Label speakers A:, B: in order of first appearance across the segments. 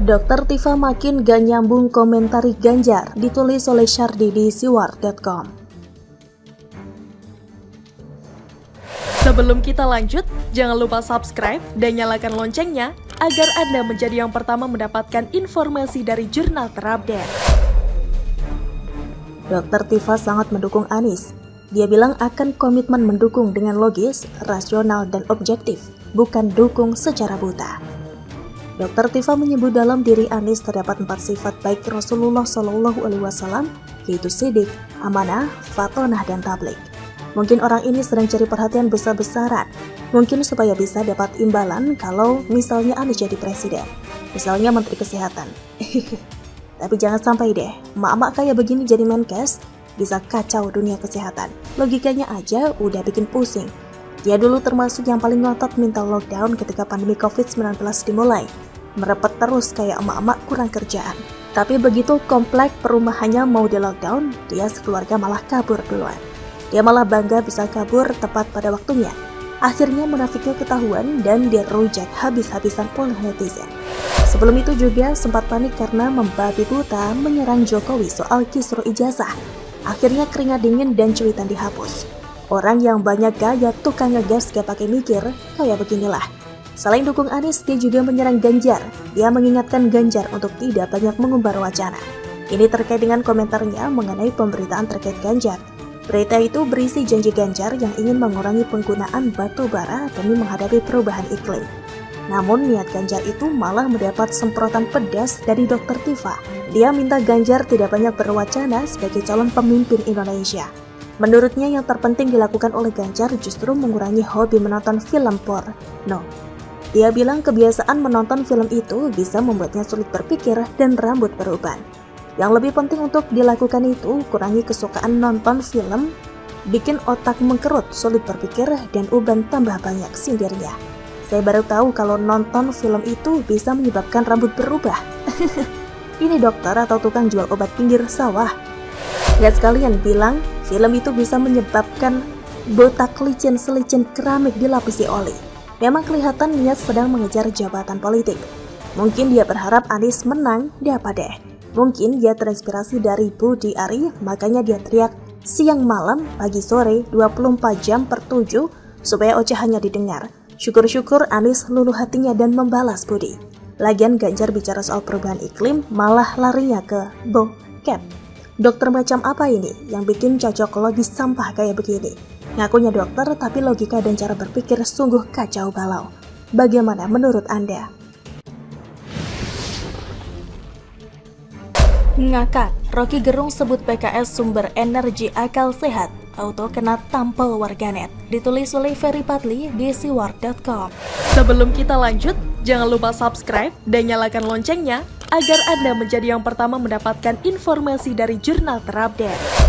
A: Dokter Tifa makin gak nyambung komentari Ganjar, ditulis oleh Syardi di siwar.com.
B: Sebelum kita lanjut, jangan lupa subscribe dan nyalakan loncengnya agar Anda menjadi yang pertama mendapatkan informasi dari jurnal terupdate.
A: Dokter Tifa sangat mendukung Anies. Dia bilang akan komitmen mendukung dengan logis, rasional, dan objektif, bukan dukung secara buta. Dokter Tifa menyebut dalam diri Anies terdapat 4 sifat baik Rasulullah SAW, yaitu sidik, amanah, fatonah, dan tabligh. Mungkin orang ini sedang cari perhatian besar-besaran, mungkin supaya bisa dapat imbalan kalau misalnya Anies jadi presiden, misalnya Menteri Kesehatan. Tapi jangan sampai deh, mak-mak kayak begini jadi Menkes, bisa kacau dunia kesehatan. Logikanya aja udah bikin pusing. Dia dulu termasuk yang paling ngotot minta lockdown ketika pandemi COVID-19 dimulai. Merepet terus kayak emak-emak kurang kerjaan. Tapi begitu komplek perumahannya mau di lockdown, dia sekeluarga malah kabur duluan. Dia malah bangga bisa kabur tepat pada waktunya. Akhirnya munafiknya ketahuan dan dia rujak habis-habisan oleh netizen. Sebelum itu juga sempat panik karena membabi buta menyerang Jokowi soal kisru ijazah. Akhirnya keringat dingin dan cuitan dihapus. Orang yang banyak gaya tukang ngegas gak pakai mikir, kayak beginilah. Selain dukung Anies, dia juga menyerang Ganjar. Dia mengingatkan Ganjar untuk tidak banyak mengumbar wacana. Ini terkait dengan komentarnya mengenai pemberitaan terkait Ganjar. Berita itu berisi janji Ganjar yang ingin mengurangi penggunaan batu bara demi menghadapi perubahan iklim. Namun niat Ganjar itu malah mendapat semprotan pedas dari Dokter Tifa. Dia minta Ganjar tidak banyak berwacana sebagai calon pemimpin Indonesia. Menurutnya yang terpenting dilakukan oleh Ganjar justru mengurangi hobi menonton film porno. Dia bilang kebiasaan menonton film itu bisa membuatnya sulit berpikir dan rambut beruban. Yang lebih penting untuk dilakukan itu kurangi kesukaan nonton film, bikin otak mengkerut, sulit berpikir, dan uban tambah banyak, sindirnya. Saya baru tahu kalau nonton film itu bisa menyebabkan rambut berubah. Ini dokter atau tukang jual obat pinggir sawah? Gak sekalian bilang film itu bisa menyebabkan botak licin selicin keramik dilapisi oli. Memang kelihatan niat sedang mengejar jabatan politik. Mungkin dia berharap Anies menang, dapat deh. Mungkin dia terinspirasi dari Budi Ari, makanya dia teriak siang malam, pagi sore, 24 jam per 7 supaya ocehannya didengar. Syukur-syukur Anies luluh hatinya dan membalas Budi. Lagian Ganjar bicara soal perubahan iklim, malah larinya ke bokep. Dokter macam apa ini yang bikin cocok logis sampah kayak begini? Ngakunya dokter tapi logika dan cara berpikir sungguh kacau balau. Bagaimana menurut Anda?
B: Ngakak, Rocky Gerung sebut PKS sumber energi akal sehat. Auto kena tampol warganet. Ditulis oleh Ferry Patli di siwar.com. Sebelum kita lanjut, jangan lupa subscribe dan nyalakan loncengnya agar Anda menjadi yang pertama mendapatkan informasi dari jurnal terupdate.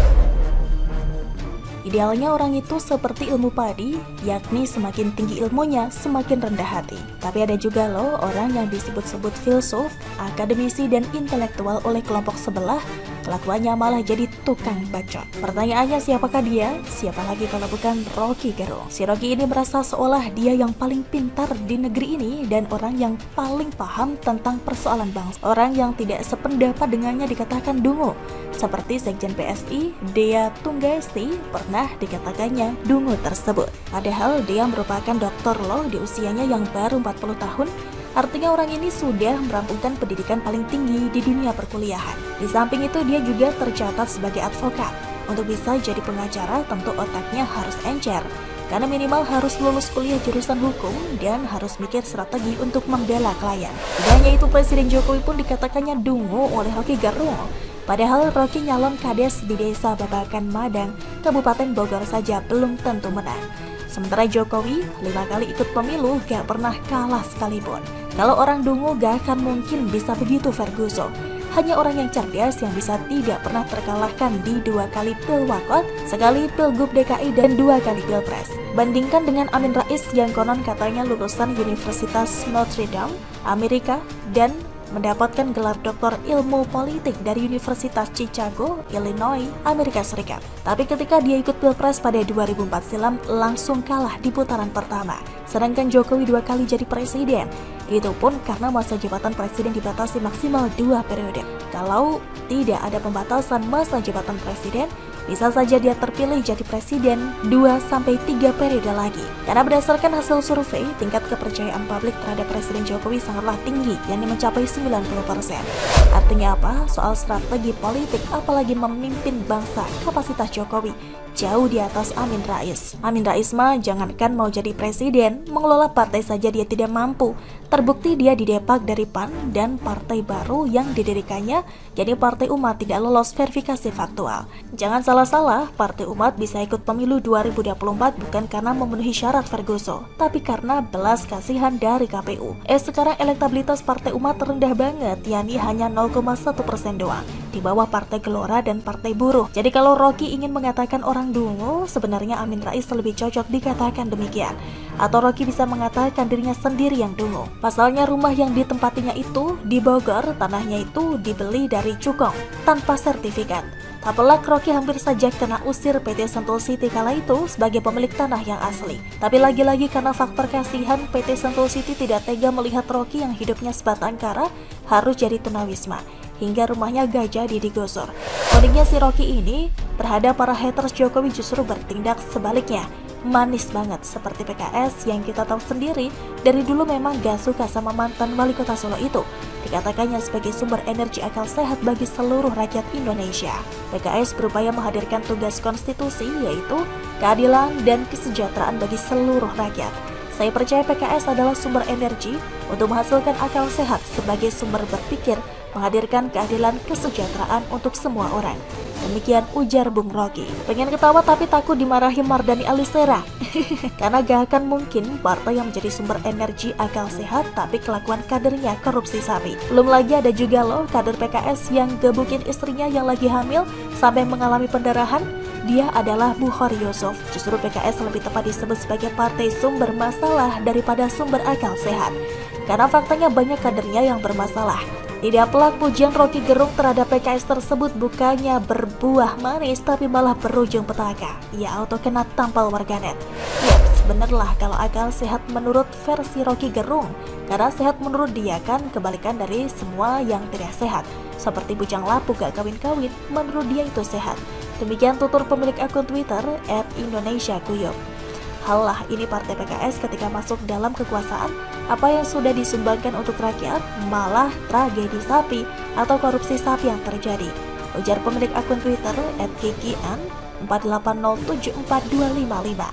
B: Idealnya orang itu seperti ilmu padi, yakni semakin tinggi ilmunya, semakin rendah hati. Tapi ada juga loh orang yang disebut-sebut filsuf, akademisi, dan intelektual oleh kelompok sebelah, kelakuannya malah jadi tukang bacot. Pertanyaannya siapakah dia? Siapa lagi kalau bukan Rocky Gerung? Si Rocky ini merasa seolah dia yang paling pintar di negeri ini dan orang yang paling paham tentang persoalan bangsa. Orang yang tidak sependapat dengannya dikatakan dungu. Seperti Sekjen PSI, Dea Tunggasti, pernah dikatakannya dungu tersebut. Padahal dia merupakan doktor loh di usianya yang baru 40 tahun. Artinya orang ini sudah merampungkan pendidikan paling tinggi di dunia perkuliahan. Di samping itu dia juga tercatat sebagai advokat. Untuk bisa jadi pengacara tentu otaknya harus encer. Karena minimal harus lulus kuliah jurusan hukum dan harus mikir strategi untuk membela klien. Tidak hanya itu, Presiden Jokowi pun dikatakannya dungu oleh Rocky Gerung. Padahal Rocky nyalon kades di desa Babakan Madang, Kabupaten Bogor saja belum tentu menang. Sementara Jokowi 5 kali ikut pemilu gak pernah kalah sekalipun. Kalau orang dungu gak akan mungkin bisa begitu Ferguson. Hanya orang yang cerdas yang bisa tidak pernah terkalahkan di 2 kali pilwakot, sekali pilgub DKI dan 2 kali pilpres. Bandingkan dengan Amin Rais yang konon katanya lulusan Universitas Notre Dame, Amerika, dan mendapatkan gelar doktor ilmu politik dari Universitas Chicago, Illinois, Amerika Serikat. Tapi ketika dia ikut Pilpres pada 2004 silam, langsung kalah di putaran pertama. Sedangkan Jokowi 2 kali jadi presiden. Itu pun karena masa jabatan presiden dibatasi maksimal 2 periode. Kalau tidak ada pembatasan masa jabatan presiden, bisa saja dia terpilih jadi presiden 2-3 periode lagi. Karena berdasarkan hasil survei, tingkat kepercayaan publik terhadap Presiden Jokowi sangatlah tinggi, yakni mencapai 90%. Artinya apa? Soal strategi politik, apalagi memimpin bangsa, kapasitas Jokowi jauh di atas Amin Rais. Amin Rais mah jangankan mau jadi presiden, mengelola partai saja dia tidak mampu. Terbukti dia didepak dari PAN dan partai baru yang didirikannya, jadi Partai Umat tidak lolos verifikasi faktual. Jangan salah-salah, Partai Umat bisa ikut pemilu 2024 bukan karena memenuhi syarat Ferguson, tapi karena belas kasihan dari KPU. Sekarang elektabilitas Partai Umat rendah banget, yakni hanya 0,1% doang, di bawah Partai Gelora dan Partai Buruh. Jadi kalau Rocky ingin mengatakan orang dungu, sebenarnya Amin Rais lebih cocok dikatakan demikian. Atau Rocky bisa mengatakan dirinya sendiri yang dungu. Pasalnya rumah yang ditempatinya itu di Bogor, tanahnya itu dibeli dari Cukong tanpa sertifikat. Tak pelak Rocky hampir saja kena usir PT Sentul City kala itu sebagai pemilik tanah yang asli. Tapi lagi-lagi karena faktor kasihan, PT Sentul City tidak tega melihat Rocky yang hidupnya sebatang kara harus jadi tunawisma, hingga rumahnya gak jadi digusur. Uniknya si Rocky ini terhadap para haters Jokowi justru bertindak sebaliknya. Manis banget seperti PKS yang kita tahu sendiri dari dulu memang gak suka sama mantan wali kota Solo itu. Dikatakannya sebagai sumber energi akal sehat bagi seluruh rakyat Indonesia. PKS berupaya menghadirkan tugas konstitusi yaitu keadilan dan kesejahteraan bagi seluruh rakyat. Saya percaya PKS adalah sumber energi untuk menghasilkan akal sehat sebagai sumber berpikir, menghadirkan keadilan kesejahteraan untuk semua orang. Demikian ujar Bung Rocky. Pengen ketawa tapi takut dimarahi Mardhani Alisera. Karena gak akan mungkin partai yang menjadi sumber energi akal sehat tapi kelakuan kadernya korupsi sapi. Belum lagi ada juga loh kader PKS yang gebukin istrinya yang lagi hamil sampai mengalami pendarahan. Dia adalah Bukhari Yusuf. Justru PKS lebih tepat disebut sebagai partai sumber masalah daripada sumber akal sehat. Karena faktanya banyak kadernya yang bermasalah. Tidak pelak pujian Rocky Gerung terhadap PKS tersebut bukannya berbuah manis tapi malah berujung petaka. Ia auto kena tampal warganet. Yaps, benerlah kalau akal sehat menurut versi Rocky Gerung. Karena sehat menurut dia kan kebalikan dari semua yang tidak sehat. Seperti bujang lapuk gak kawin-kawin, menurut dia itu sehat. Demikian tutur pemilik akun Twitter @IndonesiaGuyub. Halah, ini partai PKS ketika masuk dalam kekuasaan, apa yang sudah disumbangkan untuk rakyat malah tragedi sapi atau korupsi sapi yang terjadi. Ujar pemilik akun Twitter @kikian48074255.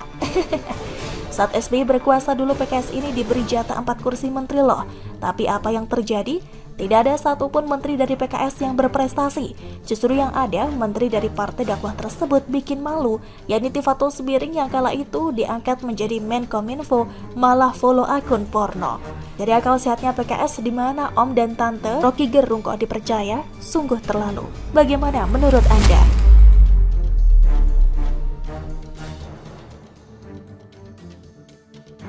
B: Saat SBY berkuasa dulu PKS ini diberi jatah 4 kursi menteri loh. Tapi apa yang terjadi? Tidak ada satupun menteri dari PKS yang berprestasi. Justru yang ada menteri dari partai dakwah tersebut bikin malu, yakni Tifatul Sembiring yang kala itu diangkat menjadi Menkominfo malah follow akun porno. Jadi akal sehatnya PKS di mana Om dan Tante Rocky Gerung kok dipercaya? Sungguh terlalu. Bagaimana menurut Anda?